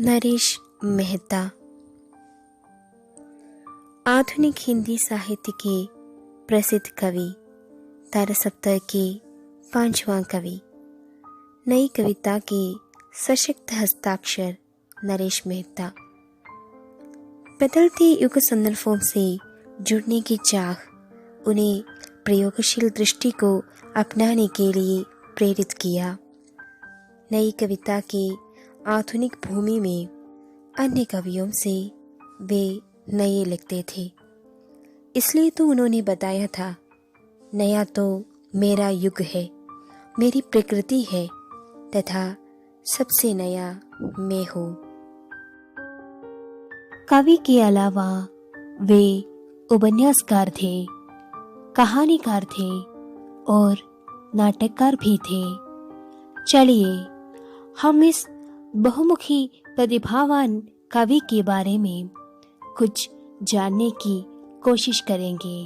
नरेश मेहता आधुनिक हिंदी साहित्य के प्रसिद्ध कवि, तारसप्तक के 5वां कवि, नई कविता के सशक्त हस्ताक्षर नरेश मेहता। बदलते युग संदर्भों से जुड़ने की चाह उन्हें प्रयोगशील दृष्टि को अपनाने के लिए प्रेरित किया। नई कविता के आधुनिक भूमि में अन्य कवियों से वे नए लिखते थे, इसलिए तो उन्होंने बताया था, नया तो मेरा युग है, मेरी प्रकृति है तथा सबसे नया मैं हूँ। कवि के अलावा वे उपन्यासकार थे, कहानीकार थे और नाटककार भी थे। चलिए हम इस बहुमुखी प्रतिभावान कवि के बारे में कुछ जानने की कोशिश करेंगे।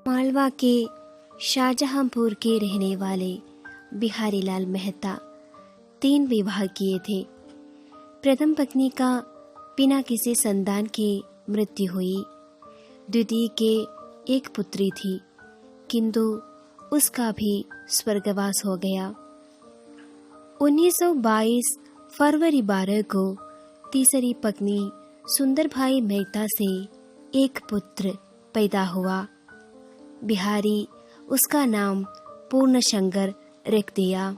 मालवा के शाहजहांपुर के रहने वाले बिहारी लाल मेहता 3 विवाह किए थे। प्रथम पत्नी का बिना किसी संतान के मृत्यु हुई। द्वितीय के एक पुत्री थी, किंतु उसका भी स्वर्गवास हो गया। 1922 फरवरी 12 को तीसरी पत्नी सुंदरभाई मेहता से एक पुत्र पैदा हुआ। बिहारी उसका नाम पूर्णशंकर रख दिया।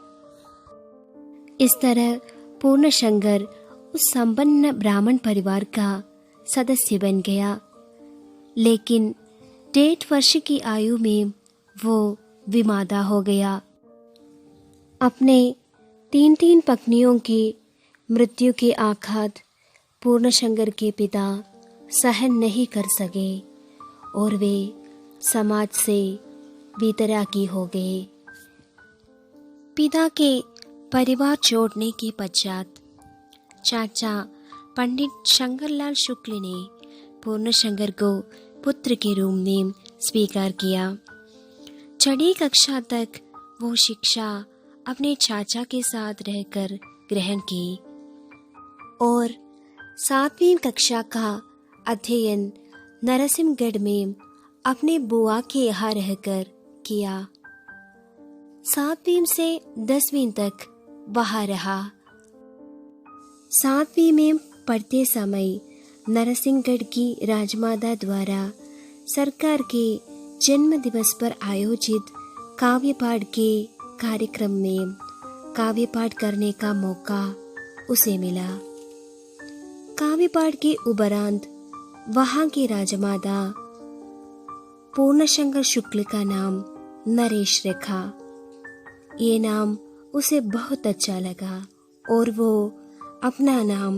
इस तरह पूर्णशंकर उस संपन्न ब्राह्मण परिवार का सदस्य बन गया, लेकिन 1.5 वर्ष की आयु में वो विमादा हो गया। अपने 3 पत्नियों की मृत्यु के आघात पूर्णशंकर के पिता सहन नहीं कर सके और वे समाज से बेतरकी हो गए। पिता के परिवार छोड़ने के पश्चात चाचा पंडित शंकरलाल शुक्ल ने पूर्णशंकर को पुत्र के रूप में स्वीकार किया। 6वीं कक्षा तक वो शिक्षा अपने चाचा के साथ रहकर ग्रहण की और 7वीं कक्षा का अध्ययन नरसिंहगढ़ में अपने बुआ के यहाँ रहकर किया। 7वीं से 10वीं तक वहाँ रहा। 7वीं में पढ़ते समय नरसिंहगढ़ की राजमाता द्वारा सरकार के जन्म दिवस पर आयोजित काव्य पाठ के कार्यक्रम में काव्य पाठ करने का मौका उसे मिला। काव्य पाठ के उपरांत वहाँ के राजमाता पूर्णशंकर शुक्ल का नाम नरेश रखा। ये नाम उसे बहुत अच्छा लगा और वो अपना नाम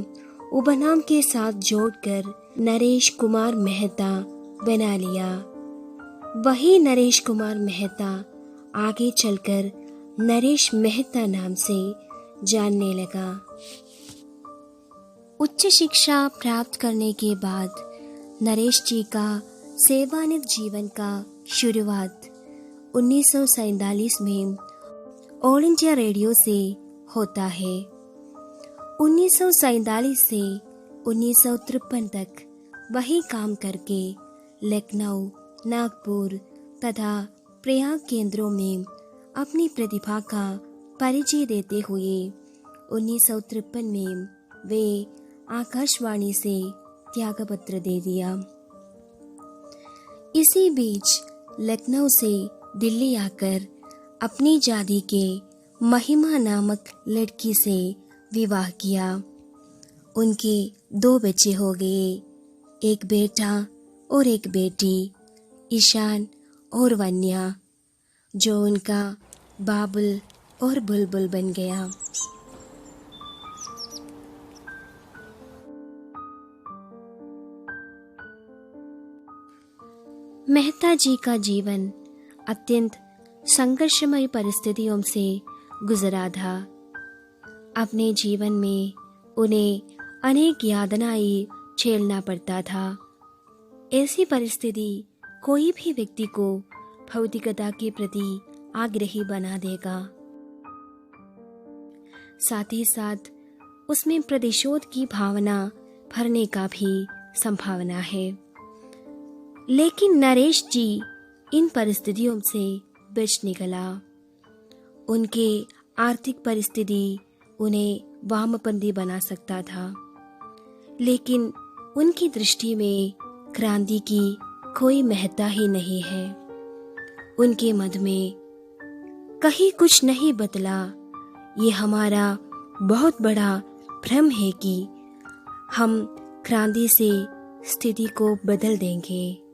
उपनाम के साथ जोड़कर नरेश कुमार मेहता बना लिया। वही नरेश कुमार मेहता आगे चलकर नरेश मेहता नाम से जानने लगा। उच्च शिक्षा प्राप्त करने के बाद नरेश जी का सेवानिवृत्त जीवन का शुरुआत 1947 में ऑल इंडिया रेडियो से होता है। 1947 से 1953 तक वही काम करके लखनऊ, नागपुर तथा प्रयाग केंद्रों में अपनी प्रतिभा का परिचय देते हुए 1953 में वे आकाशवाणी से त्यागपत्र दे दिया। इसी बीच लखनऊ से दिल्ली आकर अपनी जाति के महिमा नामक लड़की से विवाह किया। उनके 2 बच्चे हो गए, एक बेटा और एक बेटी, ईशान और वन्या, जो उनका बाबुल और बुलबुल बन गया। मेहता जी का जीवन अत्यंत संघर्षमय परिस्थितियों से गुजरा था। अपने जीवन में उन्हें अनेक यातनाएं झेलना पड़ता था। ऐसी परिस्थिति कोई भी व्यक्ति को भौतिकता के प्रति आग्रही बना देगा। साथ ही साथ उसमें प्रतिशोध की भावना भरने का भी संभावना है। लेकिन नरेश जी इन परिस्थितियों से बच निकला। उनके आर्थिक परिस्थिति उन्हें वामपंथी बना सकता था, लेकिन उनकी दृष्टि में क्रांति की कोई महत्ता ही नहीं है। उनके मत में कहीं कुछ नहीं बदला। ये हमारा बहुत बड़ा भ्रम है कि हम क्रांति से स्थिति को बदल देंगे।